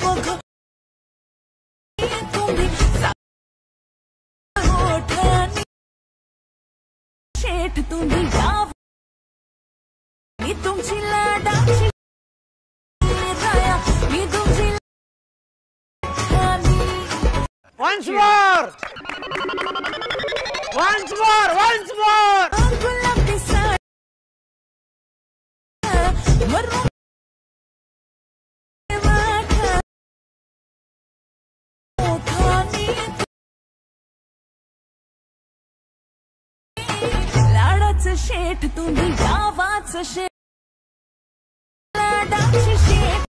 बघ तुम्ही मोठ्याने शेठ तुम्ही याव मी तुमची लाडाची राया मी तुमची Once more! Once more! Once more! गुलाबी साडी मरून लाडाचं शेठ तुम्ही गावाचं शेठ लाडाची शेठ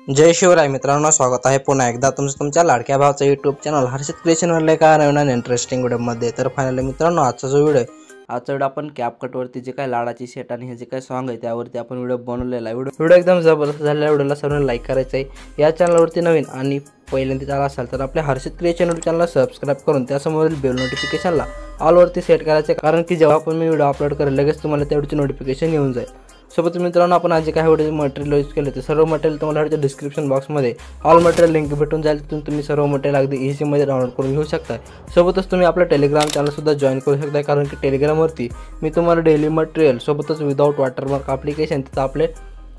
जय शिवराय मित्रांनो, स्वागत आहे पुन्हा एकदा तुमच्या लाडक्या भावाचं यूट्यूब चॅनल हर्षित क्रिएशन वरले का नवीन इंटरेस्टिंग व्हिडिओमध्ये। तर फायनली मित्रांनो, आजचा व्हिडिओ आपण कॅपकट वरती जे काय लाडाची शेट आणि हे जे काय सॉन्ग आहे त्यावरती आपण व्हिडिओ बनवलेला आहे। व्हिडिओ एकदम जबरदस्त झालेला आहे। व्हिडिओला सर्वांना लाईक करायचं आहे। या चॅनलवरती नवीन आणि पहिल्यांदा आला असाल तर आपल्या हर्षित क्रिएशन यूट्यूब चॅनलला सबस्क्राइब करून त्यासमोरील बेल नोटिफिकेशनला ऑल वरती सेट करायचे, कारण की जेव्हा पण मी व्हिडिओ अपलोड करेल लगेच तुम्हाला तेवढीची नोटिफिकेशन येऊन जाईल। सोबत मित्रांनो, आपण आज जे काही व्हिडिओ मटेरियल यूज केले ते सर्व मटेरियल तुम्हाला व्हिडिओच्या डिस्क्रिप्शन बॉक्समध्ये ऑल मटेरियल लिंक भेटून जाईल। तिथून तुम्ही सर्व मटेरियल अगदी इझीमध्ये डाउनलोड करून घेऊ शकता। सोबतच तुम्ही आपलं टेलिग्राम चॅनलसुद्धा जॉईन करू शकता, कारण की टेलिग्रामवरती मी तुम्हाला डेली मटेरियल सोबतच विदाऊट वॉटरमार्क ॲप्लिकेशन तिथं आपले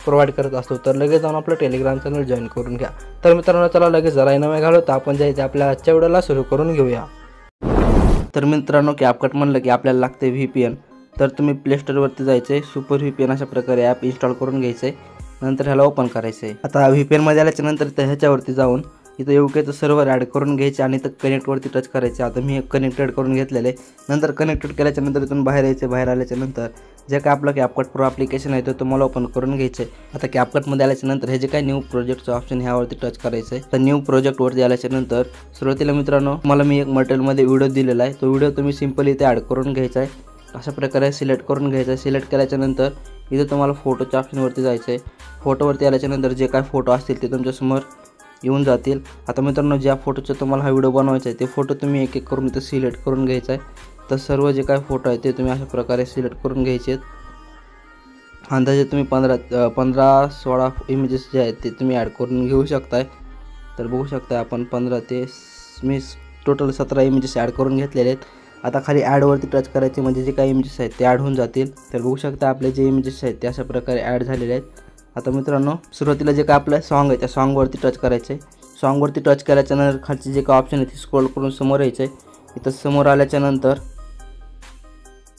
प्रोव्हाइड करत असतो। तर लगेच जाऊन आपलं टेलिग्राम चॅनल जॉईन करून घ्या। तर मित्रांनो, चला लगेच जरा नव्हे घालवता आपण जायचं आपल्या आजच्या व्हिडिओला सुरू करून घेऊया। तर मित्रांनो, कॅपकट म्हणलं की आपल्याला लागते VPN। तर तुम्ही प्ले स्टोरवरती जायचं आहे, सुपर VPN अशा प्रकारे ॲप इन्स्टॉल करून घ्यायचं आहे, नंतर ह्याला ओपन करायचं आहे। आता VPNमध्ये आल्याच्या नंतर ह्याच्यावरती जाऊन इथं UKचं सर्व्हर ॲड करून घ्यायचे आणि इथं कनेक्टवरती टच करायचे। आता मी कनेक्टेड करून घेतलेलं आहे। नंतर कनेक्टेड केल्याच्या नंतर इथून बाहेर यायचं। बाहेर आल्याच्या नंतर जे काय आपलं कॅपकट प्रो ॲप्लिकेशन आहे ते तुम्हाला ओपन करून घ्यायचं आहे। आता कॅपकटमध्ये आल्याच्या नंतर हे जे काय न्यू प्रोजेक्टचं ऑप्शन ह्यावरती टच करायचं आहे। तर न्यू प्रोजेक्टवरती आल्याच्या नंतर सुरुवातीला मित्रांनो मला मी एक मटेरियलमध्ये व्हिडिओ दिलेला आहे, तो व्हिडिओ तुम्ही सिम्पली इथे ॲड करून घ्यायचा आहे। अशा प्रकारे सिलेक्ट करून घ्यायचं आहे। सिलेक्ट केल्याच्या नंतर इथं तुम्हाला फोटोच्या ऑप्शनवरती जायचं आहे। फोटोवरती आल्याच्या नंतर जे काय फोटो असतील ते तुमच्यासमोर येऊन जातील। आता मित्रांनो, ज्या फोटोचा तुम्हाला हा व्हिडिओ बनवायचा आहे ते फोटो तुम्ही एक एक करून इथं सिलेक्ट करून घ्यायचा आहे। तर सर्व जे काय फोटो आहेत ते तुम्ही अशा प्रकारे सिलेक्ट करून घ्यायचे आहेत। अंदाजे तुम्ही 15-16 इमेजेस जे आहेत ते तुम्ही ॲड करून घेऊ शकताय। तर बघू शकता आपण 15 ते मी टोटल 17 इमेजेस ॲड करून घेतलेले आहेत। आता खाली ॲडवरती टच करायचे, म्हणजे जे काही इमेजेस आहेत ते ॲड होऊन जातील। तर बघू शकता आपले जे इमेजेस आहेत ते अशा प्रकारे ॲड झालेले आहेत। आता मित्रांनो, सुरुवातीला जे काय आपलं सॉन्ग आहे त्या सॉन्गवरती टच करायचं आहे। सॉन्गवरती टच केल्याच्या नंतर खालची जे काय ऑप्शन आहे ते स्क्रोल करून समोर यायचं आहे। इथं समोर आल्याच्या नंतर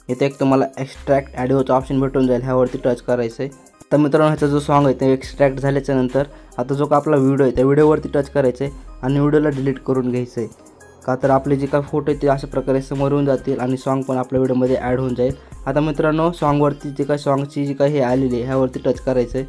इथे एक तुम्हाला एक्स्ट्रॅक्ट ऑडिओचा ऑप्शन भेटून जाईल, ह्यावरती टच करायचं आहे। तर मित्रांनो, ह्याचा जो सॉन्ग आहे ते एक्स्ट्रॅक्ट झाल्याच्या नंतर आता जो का आपला व्हिडिओ आहे त्या व्हिडिओवरती टच करायचं आहे आणि व्हिडिओला डिलीट करून घ्यायचं आहे। का तर आपले जे काय फोटो आहेत ते अशा प्रकारे समोर येऊन जातील आणि सॉन्ग पण आपल्या व्हिडिओमध्ये ॲड होऊन जाईल। आता मित्रांनो, सॉन्गवरती जे काय सॉन्गची जी काही हे आलेली आहे ह्यावरती टच करायचं आहे।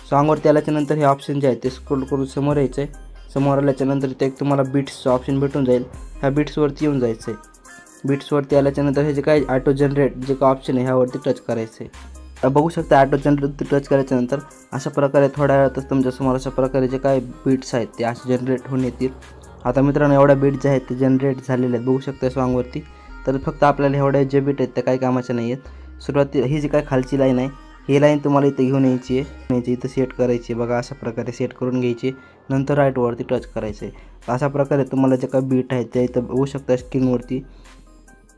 सॉन्गवरती आल्याच्या नंतर हे ऑप्शन जे आहे ते स्क्रोल करून समोर यायचं आहे। समोर आल्याच्या नंतर इथे एक तुम्हाला बीट्सचं ऑप्शन भेटून जाईल, ह्या बीट्सवरती येऊन जायचं आहे। बीट्सवरती आल्याच्या नंतर हे जे काय ऑटो जनरेट जे काय ऑप्शन आहे ह्यावरती टच करायचं आहे। बघू शकता ऑटो जनरेटवरती टच केल्याच्या नंतर अशा प्रकारे थोड्या वेळातच तुमच्यासमोर अशा प्रकारे जे काय बीट्स आहेत ते असे जनरेट होऊन येतील। आता मित्रांनो, एवढ्या बीट जे आहेत ते जनरेट झालेले आहेत बघू शकता सॉन्गवरती। तर फक्त आपल्याला एवढ्या जे बीट आहेत त्या काही कामाच्या नाही आहेत। सुरुवातीला ही जी काय खालची लाईन आहे ही लाईन तुम्हाला इथं घेऊन यायची आहे, इथं सेट करायची आहे। बघा अशा प्रकारे सेट करून घ्यायची, नंतर राईटवरती टच करायचं आहे। अशा प्रकारे तुम्हाला जे काय बीट आहेत ते इथं बघू शकता स्क्रीनवरती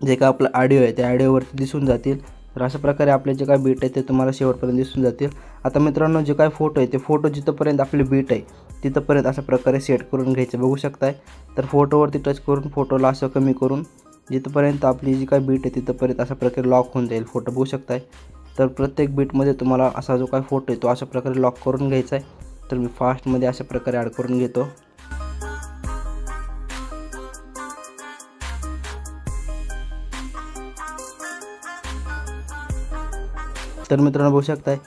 जे काय आपलं ऑडिओ आहे त्या ऑडिओवरती दिसून जातील। तर अशा प्रकारे आपले जे काय बीट आहे ते तुम्हाला शेवटपर्यंत दिसून जातील। आता मित्रांनो, जे काय फोटो आहे ते फोटो जिथंपर्यंत आपली बीट आहे तिथंपर्यंत अशा प्रकारे सेट करून घ्यायचे बघू शकताय। तर फोटोवरती टच करून फोटोला असं कमी करून जिथंपर्यंत आपली जी काय बीट आहे तिथंपर्यंत अशा प्रकारे लॉक होऊन जाईल फोटो बघू शकताय। तर प्रत्येक बीटमध्ये तुम्हाला असा जो काय फोटो आहे तो अशा प्रकारे लॉक करून घ्यायचा आहे। तर मी फास्टमध्ये अशा प्रकारे ॲड करून घेतो। तर मित्रांनो, बघू शकताय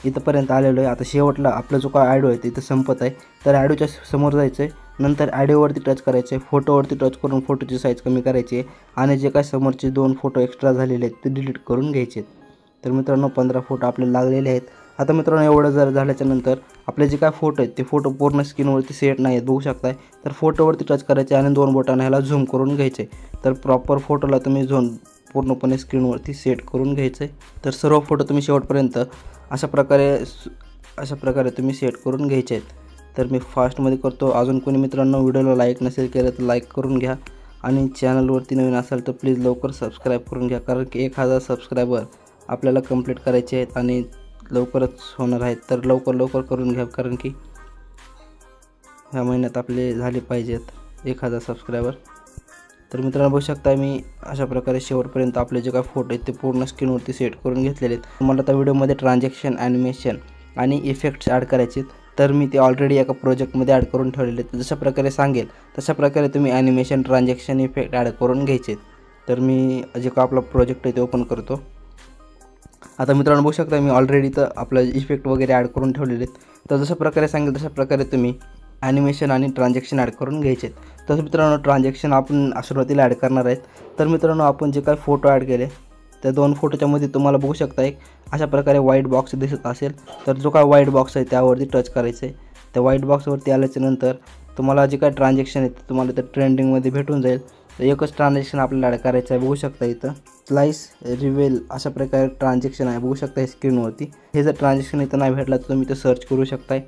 इथंपर्यंत आलेलो आहे। आता शेवटला आपला जो काय ॲडिओ आहे ते इथं संपत आहे। तर ॲडिओच्या समोर जायचं आहे, नंतर ॲडिओवरती टच करायचं आहे। फोटोवरती टच करून फोटोची साईज कमी करायची आहे आणि जे काय समोरचे 2 फोटो एक्स्ट्रा झालेले आहेत ते डिलीट करून घ्यायचे आहेत। तर मित्रांनो, 15 फोटो आपल्याला लागलेले आहेत। आता मित्रांनो, एवढं जर झाल्याच्या नंतर आपले जे काय फोटो आहेत ते फोटो पूर्ण स्क्रीनवरती सेट नाही आहेत बघू शकताय। तर फोटोवरती टच करायचे आणि 2 बोटाने ह्याला झूम करून घ्यायचे। तर प्रॉपर फोटोला तुम्ही पूर्णपणे स्क्रीनवरती सेट करून घ्यायचं आहे। तर सर्व फोटो तुम्ही शेवटपर्यंत अशा प्रकारे तुम्ही सेट करून घ्यायचे आहेत। तर मी फास्टमध्ये करतो। अजून कोणी मित्रांनो व्हिडिओला लाईक नसेल केलं तर लाईक करून घ्या आणि चॅनलवरती नवीन असाल तर प्लीज लवकर सबस्क्राईब करून घ्या, कारण की 1000 सबस्क्रायबर आपल्याला कंप्लीट करायचे आहेत आणि लवकरच होणार आहेत। तर लवकर करून घ्या, कारण की ह्या महिन्यात आपले झाले पाहिजेत 1000 सबस्क्रायबर। तर मित्रांनो बघू शकता मी अशा प्रकारे शेवटपर्यंत आपले जे काय फोटो आहेत ते पूर्ण स्क्रीनवरती सेट करून घेतलेले आहेत। मला त्या व्हिडिओमध्ये ट्रान्झॅक्शन, ॲनिमेशन आणि इफेक्ट्स ॲड करायचे आहेत, तर मी ते ऑलरेडी एका प्रोजेक्टमध्ये ॲड करून ठेवलेले आहेत। जशा प्रकारे सांगेल तशा प्रकारे तुम्ही ॲनिमेशन, ट्रान्झॅक्शन, इफेक्ट ॲड करून घ्यायचे आहेत। तर मी जे का आपला प्रोजेक्ट आहे ते ओपन करतो। आता मित्रांनो बघू शकता मी ऑलरेडी तर आपलं इफेक्ट वगैरे ॲड करून ठेवलेले आहेत। तर जशा प्रकारे सांगेल तशा प्रकारे तुम्ही ॲनिमेशन आणि ट्रान्झॅक्शन ॲड करून घ्यायचे आहेत। तर मित्रांनो ट्रान्झॅक्शन आपण सुरुवातीला ॲड करणार आहेत। तर मित्रांनो आपण जे काय फोटो ॲड केले त्या 2 फोटोच्या मध्ये तुम्हाला बघू शकता एक अशा प्रकारे व्हाईट बॉक्स दिसत असेल, तर जो काय व्हाईट बॉक्स आहे त्यावरती टच करायचं आहे। त्या व्हाईट बॉक्सवरती आल्याच्यानंतर तुम्हाला जे काय ट्रान्झॅक्शन आहे ते तुम्हाला तर ट्रेंडिंगमध्ये भेटून जाईल। तर एकच ट्रान्झॅक्शन आपल्याला ॲड करायचं आहे। बघू शकता इथं स्लाइस रिवेल अशा प्रकारे ट्रान्झॅक्शन आहे, बघू शकता स्क्रीनवरती। हे जर ट्रान्झॅक्शन इथं नाही भेटला तर तुम्ही ते सर्च करू शकताय।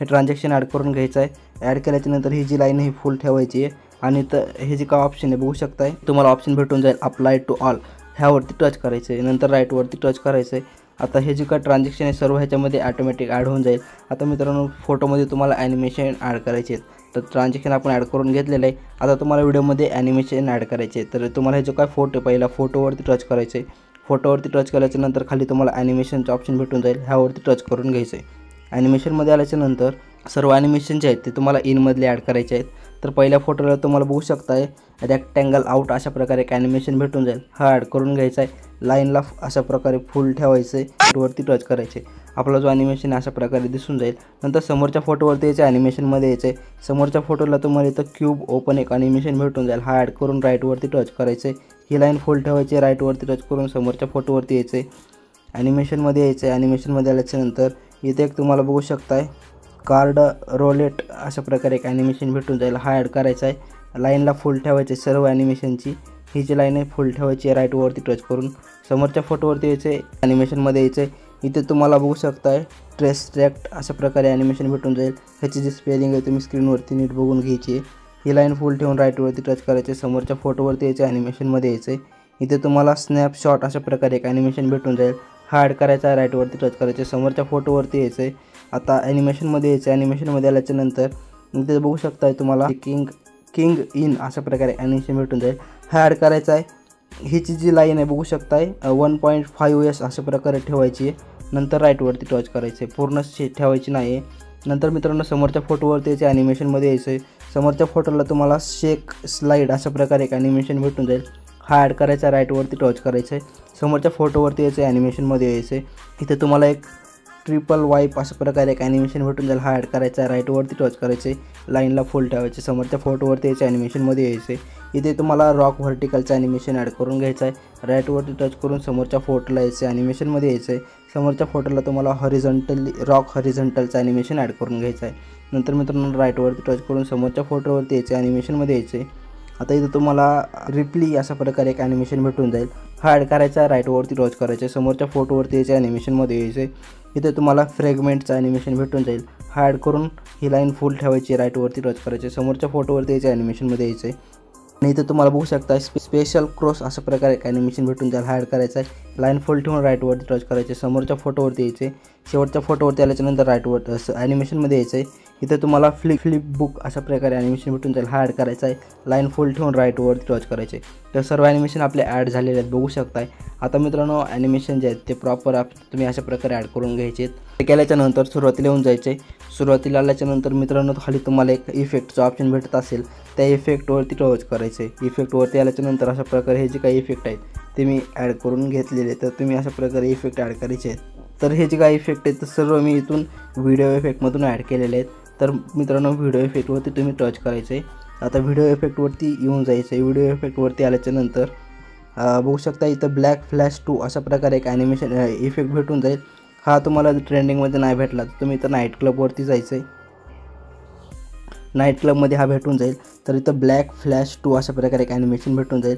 हे ट्रान्झॅक्शन ॲड करून घ्यायचं आहे। ॲड केल्याच्यानंतर ही जी लाईन आहे फुल ठेवायची आहे आणि तर हे जे काय ऑप्शन आहे बघू शकताय तुम्हाला ऑप्शन भेटून जाईल अप्लाय टू ऑल, ह्यावरती टच करायचं आहे, नंतर राईटवरती टच करायचं आहे। आता हे जे काय ट्रान्झॅक्शन आहे सर्व ह्याच्यामध्ये ऑटोमॅटिक ॲड होऊन जाईल। आता मित्रांनो फोटोमध्ये तुम्हाला ॲनिमेशन ॲड करायचे आहेत, तर ट्रान्झॅक्शन आपण ॲड करून घेतलेलं आहे। आता तुम्हाला व्हिडिओमध्ये ॲनिमेशन ॲड करायचे आहे। तर तुम्हाला हे जो काय फोटो पहिला फोटोवरती टच करायचं आहे। फोटोवरती टच केल्याच्यानंतर खाली तुम्हाला ॲनिमेशनचं ऑप्शन भेटून जाईल, ह्यावरती टच करून घ्यायचं आहे। ॲनिमेशनमध्ये आल्याच्यानंतर सर्व ॲनिमेशन जे आहेत ते तुम्हाला इनमधले ॲड करायचे आहेत। तर पहिल्या फोटोला तुम्हाला बघू शकताय रेक्टँगल आउट अशा प्रकारे एक ॲनिमेशन भेटून जाईल, हा ॲड करून घ्यायचा आहे। लाईनला अशा प्रकारे फुल ठेवायचं आहे, वरती टच करायचे, आपला जो ॲनिमेशन अशा प्रकारे दिसून जाईल। नंतर समोरच्या फोटोवरती यायचं ॲनिमेशनमध्ये यायचं आहे। समोरच्या फोटोला तुम्हाला इथं क्यूब ओपन एक ॲनिमेशन भेटून जाईल, हा ॲड करून राईटवरती टच करायचं आहे। ही लाईन फुल ठेवायची आहे, राईटवरती टच करून समोरच्या फोटोवरती यायचं आहे, ॲनिमेशनमध्ये यायचं आहे। ॲनिमेशनमध्ये आल्याच्यानंतर इथे एक तुम्हाला बघू शकताय कार्ड रोलेट अशा प्रकारे एक ॲनिमेशन भेटून जाईल, हा ॲड करायचा आहे। लाईनला फुल ठेवायचे सर्व ॲनिमेशनची, ही जी लाईन आहे फुल ठेवायची आहे, राईटवरती टच करून समोरच्या फोटोवरती यायचं आहे, ॲनिमेशनमध्ये यायचं आहे। इथे तुम्हाला बघू शकताय ट्रेस्ट्रॅक्ट अशा प्रकारे ॲनिमेशन भेटून जाईल, ह्याची जी स्पेलिंग आहे तुम्ही स्क्रीनवरती नीट बघून घ्यायची आहे। ही लाईन फुल ठेवून राईटवरती टच करायचे, समोरच्या फोटोवरती यायचं, ॲनिमेशनमध्ये यायचं आहे। इथे तुम्हाला स्नॅपशॉट अशा प्रकारे एक ॲनिमेशन भेटून जाईल, हा ॲड करायचा आहे, राईटवरती टच करायचे, समोरच्या फोटोवरती यायचं आहे। आता ॲनिमेशनमध्ये यायचं, ॲनिमेशनमध्ये आल्याच्यानंतर इथे बघू शकताय तुम्हाला किंग इन अशा प्रकारे ॲनिमेशन भेटून जाईल, हा ॲड करायचा आहे। हिची जी लाईन आहे बघू शकताय 1.5S अशा प्रकारे ठेवायची आहे, नंतर राईटवरती टच करायचं आहे, पूर्ण ठेवायची नाही आहे। नंतर मित्रांनो समोरच्या फोटोवरती यायचं, ॲनिमेशनमध्ये यायचं आहे। समोरच्या फोटोला तुम्हाला शेक स्लाईड अशा प्रकारे एक ॲनिमेशन भेटून जाईल, हा ॲड करायचा, राईटवरती टच करायचं आहे। समोरच्या फोटोवरती यायचं, ॲनिमेशनमध्ये यायचं आहे। इथे तुम्हाला एक ट्रिपल वाईप अशा प्रकारे एक ॲनिमेशन भेटून जाईल, हा ॲड करायचा, राईटवरती टच करायचे, लाईनला फुल ठेवायचे, समोरच्या फोटोवरती यायचं, ॲनिमेशनमध्ये यायचे। इथे तुम्हाला रॉक व्हर्टिकलचं ॲनिमेशन ॲड करून घ्यायचं आहे, राईटवरती टच करून समोरच्या फोटोला यायचं, ॲनिमेशनमध्ये यायचं आहे। समोरच्या फोटोला तुम्हाला रॉक हॉरिझॉन्टलचं ॲनिमेशन ॲड करून घ्यायचं आहे। नंतर मित्रांनो राईटवरती टच करून समोरच्या फोटोवरती यायचं, ॲनिमेशनमध्ये यायचं आहे। आता इथं तुम्हाला रिप्ली अशा प्रकारे एक ॲनिमेशन भेटून जाईल, हा ॲड करायचा, राईटवरती टच करायचे, समोरच्या फोटोवरती यायचं, ॲनिमेशनमध्ये यायचं आहे। इथे तुम्हाला फ्रॅगमेंटचं ॲनिमेशन भेटून जाईल, हा ॲड करून ही लाईन फुल ठेवायची, राईटवरती टच करायचे, समोरच्या फोटोवरती यायचं, ॲनिमेशनमध्ये यायचं आहे। आणि इथे तुम्हाला बघू शकता स्पेशल क्रॉस अशा प्रकारे एक ॲनिमेशन भेटून जाईल, हा ॲड करायचा आहे। लाईन फुल ठेवून राईटवरती टच करायचे, समोरच्या फोटोवरती यायचे, शेवटच्या फोटोवरती आल्याच्यानंतर राईटवर ॲनिमेशनमध्ये यायचं आहे। इथे तुम्हाला फ्लिप बुक अशा प्रकारे ॲनिमेशन भेटून जाईल, हा ॲड करायचा आहे। लाईन फुल ठेवून राईटवरती टच करायचे, तर सर्व ॲनिमेशन आपले ॲड झालेले आहेत बघू शकताय। आता मित्रांनो ॲनिमेशन जे आहेत ते प्रॉपर तुम्ही अशा प्रकारे ॲड करून घ्यायचे आहेत। ते केल्याच्यानंतर सुरुवातीला येऊन जायचे, सुरुवातीला आल्याच्यानंतर मित्रांनो खाली तुम्हाला एक इफेक्टचं ऑप्शन भेटत असेल, त्या इफेक्टवरती टच करायचं आहे। इफेक्टवरती आल्याच्यानंतर अशा प्रकारे हे जे काही इफेक्ट आहेत ते मी ॲड करून घेतलेले, तर तुम्ही अशा प्रकारे इफेक्ट ॲड करायचे आहेत। तर हे जे काही इफेक्ट आहेत तर सर्व मी इथून व्हिडिओ इफेक्टमधून ॲड केलेले आहेत। तर मित्रांनो व्हिडिओ इफेक्टवरती तुम्ही टच करायचं आहे। आता व्हिडिओ इफेक्टवरती येऊन जायचं आहे। व्हिडिओ इफेक्टवरती आल्याच्यानंतर बघू शकता इथं ब्लॅक फ्लॅश 2 अशा प्रकारे एक ॲनिमेशन इफेक्ट भेटून जाईल, हा तुम्हाला ट्रेंडिंगमध्ये नाही भेटला तर तुम्ही इथं नाईट क्लबवरती जायचं आहे। नाईट क्लबमध्ये हा भेटून जाईल. तर इथं ब्लॅक फ्लॅश 2 अशा प्रकारे एक ॲनिमेशन भेटून जाईल,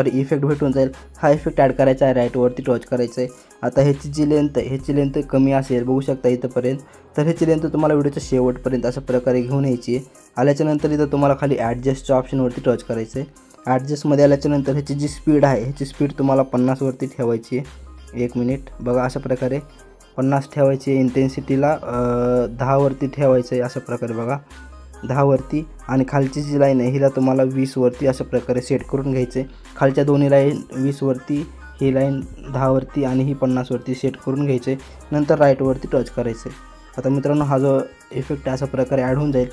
इफेक्ट भेटून जाईल. हा इफेक्ट ॲड करायचा आहे, राईटवरती टच करायचं आहे. आता ह्याची जी लेंथ आहे, ह्याची लेंथ कमी असेल बघू शकता इथंपर्यंत. तर ह्याची लेंथ तुम्हाला व्हिडिओच्या शेवटपर्यंत अशा प्रकारे घेऊन यायची आहे. आल्याच्यानंतर इथं तुम्हाला खाली ॲडजस्टच्या ऑप्शनवरती टच करायचं आहे. ॲडजस्टमध्ये आल्याच्यानंतर ह्याची जी स्पीड आहे, ह्याची स्पीड तुम्हाला 50वरती ठेवायची आहे. 1 मिनिट बघा, अशा प्रकारे 50 ठेवायची आहे. इंटेन्सिटीला 10वरती ठेवायचं आहे अशा प्रकारे बघा, 10वरती. आणि खालची जी लाईन आहे हिला तुम्हाला 20वरती अशा प्रकारे सेट करून घ्यायचे. खालच्या दोन्ही लाईन 20वरती, ही लाईन 10वरती आणि ही 50वरती सेट करून घ्यायचे. नंतर राईटवरती टच करायचे. आता मित्रांनो हा जो इफेक्ट अशा प्रकारे ॲड होऊन जाईल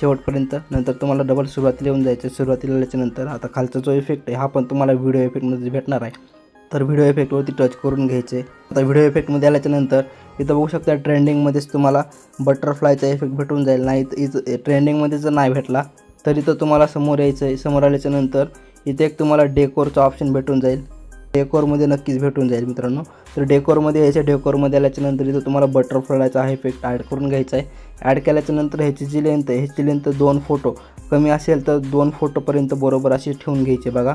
शेवटपर्यंत. नंतर तुम्हाला डबल सुरुवातीला येऊन जायचं. सुरुवातीला आल्याच्यानंतर आता खालचा जो इफेक्ट आहे हा पण तुम्हाला व्हिडिओ इफेक्टमध्ये भेटणार आहे. तर व्हिडिओ इफेक्टवरती टच करून घ्यायचे. आता व्हिडिओ इफेक्टमध्ये आल्याच्यानंतर इथं बघू शकता ट्रेंडिंगमध्येच तुम्हाला बटरफ्लायचा इफेक्ट भेटून जाईल. नाही इथं ट्रेंडिंगमध्ये जर नाही भेटला तर इथं तुम्हाला समोर यायचं आहे. समोर आल्याच्यानंतर इथे एक तुम्हाला डेकोरचा ऑप्शन भेटून जाईल. डेकोरमध्ये नक्कीच भेटून जाईल मित्रांनो. तर डेकोरमध्ये यायचं. डेकोरमध्ये आल्याच्यानंतर इथं तुम्हाला बटरफ्लायचा हा इफेक्ट ॲड करून घ्यायचा आहे. ॲड केल्याच्यानंतर ह्याची जी लेंथ आहे, ह्याची लेंथ 2 फोटो कमी असेल तर 2 फोटोपर्यंत बरोबर अशी ठेवून घ्यायचे. बघा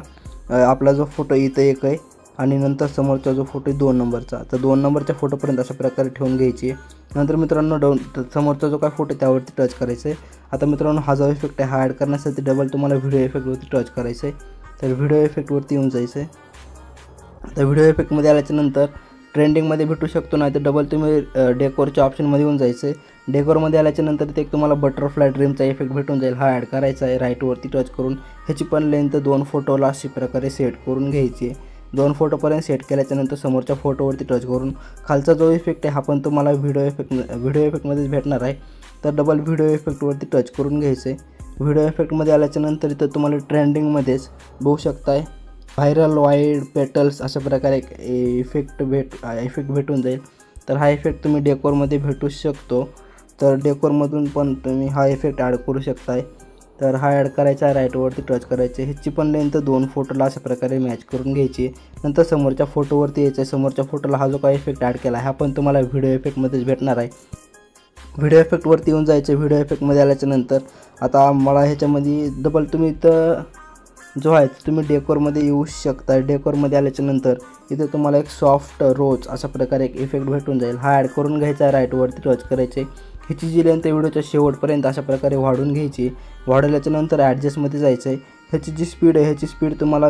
आपला जो फोटो इथं एक आहे आणि नंतर समोरचा जो फोटो आहे 2 नंबरचा, तर 2 नंबरच्या फोटोपर्यंत अशा प्रकारे ठेवून घ्यायची. नंतर मित्रांनो समोरचा जो काय फोटो आहे त्यावरती टच करायचं आहे. आता मित्रांनो हा जो इफेक्ट आहे हा ॲड करण्यासाठी डबल तुम्हाला व्हिडिओ इफेक्टवरती टच करायचं आहे. तर व्हिडिओ इफेक्टवरती येऊन जायचं आहे. तर व्हिडिओ इफेक्टमध्ये आल्याच्यानंतर ट्रेंडिंगमध्ये भेटू शकतो, नाही तर डबल तुम्ही डेकोरच्या ऑप्शनमध्ये येऊन जायचं आहे. डेकोरमध्ये आल्याच्यानंतर ते तुम्हाला बटरफ्लाय ड्रीमचा इफेक्ट भेटून जाईल. हा ॲड करायचा आहे राईटवरती टच करून. ह्याची पण लेंथ 2 फोटोला अशी प्रकारे सेट करून घ्यायची आहे. 2 फोटोपर्यंत सेट केल्याच्यानंतर समोरच्या फोटोवरती टच करून खालचा जो इफेक्ट आहे हा पण तुम्हाला व्हिडिओ इफेक्टमध्येच भेटणार आहे. तर डबल व्हिडिओ इफेक्टवरती टच करून घ्यायचं आहे. व्हिडिओ इफेक्टमध्ये आल्याच्यानंतर इथं तुम्हाला ट्रेंडिंगमध्येच बघू शकताय व्हायरल वाईड पेटल्स अशा प्रकारे एक इफेक्ट भेटून जाईल. तर हा इफेक्ट तुम्ही डेकोरमध्ये भेटू शकतो. तर डेकोरमधून पण तुम्ही हा इफेक्ट ॲड करू शकताय. तर हा ॲड करायचा आहे, राईटवरती टच करायचे. ह्याची पण लेंथ 2 फोटोला अशा प्रकारे मॅच करून घ्यायची. नंतर समोरच्या फोटोवरती यायचं आहे. समोरच्या फोटोला हा जो काही इफेक्ट ॲड केला हा पण तुम्हाला व्हिडिओ इफेक्टमध्येच भेटणार आहे. व्हिडिओ इफेक्टवरती येऊन जायचं. व्हिडिओ इफेक्टमध्ये आल्याच्यानंतर आता मला ह्याच्यामध्ये डबल तुम्ही इथं जो आहे तुम्ही डेकोरमध्ये येऊ शकता. डेकोरमध्ये आल्याच्यानंतर इथे तुम्हाला एक सॉफ्ट रोज अशा प्रकारे एक इफेक्ट भेटून जाईल. हा ॲड करून घ्यायचा आहे, राईटवरती टच करायचे. ह्याची जी लेंथ व्हिडिओच्या शेवटपर्यंत अशा प्रकारे वाढून घ्यायची. वाढवल्याच्यानंतर ॲडजस्टमध्ये जायचं आहे. ह्याची जी स्पीड आहे ह्याची स्पीड तुम्हाला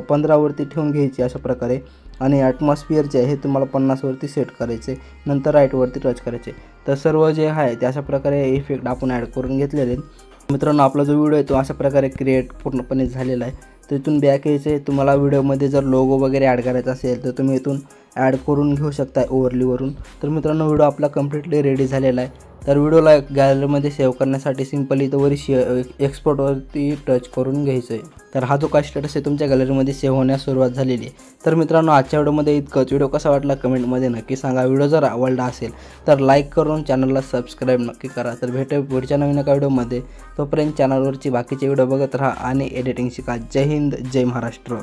15वरती ठेवून घ्यायची अशा प्रकारे. आणि ॲटमॉस्फिअर जे आहे हे तुम्हाला 50वरती सेट करायचे. नंतर राईटवरती टच करायचे. तर सर्व जे आहे ते अशा प्रकारे इफेक्ट आपण ॲड करून घेतलेले आहेत. मित्रांनो आपला जो व्हिडिओ आहे तो अशा प्रकारे क्रिएट पूर्णपणे झालेला आहे. तर इथून बॅक यायचं आहे. तुम्हाला व्हिडिओमध्ये जर लोगो वगैरे ॲड करायचा असेल तर तुम्ही इथून ॲड करून घेऊ शकता ओव्हरलीवरून. तर मित्रांनो व्हिडिओ आपला कम्प्लिटली रेडी झालेला आहे. तर व्हिडिओला गॅलरीमध्ये सेव्ह करण्यासाठी सिंपली इथं वरी एक्सपोर्टवरती टच करून घ्यायचं आहे. तर हा जो काय स्टेटस आहे तुमच्या गॅलरीमध्ये सेव्ह होण्यास सुरुवात झालेली आहे. तर मित्रांनो आजच्या व्हिडिओमध्ये इतकंच. व्हिडिओ कसा वाटला कमेंटमध्ये नक्की सांगा. व्हिडिओ जर आवडला असेल तर लाईक करून चॅनलला सबस्क्राईब नक्की करा. तर भेटू पुढच्या नवीन एका व्हिडिओमध्ये. तोपर्यंत चॅनलवरची बाकीचे व्हिडिओ बघत राहा आणि एडिटिंग शिका. जय हिंद, जय महाराष्ट्र.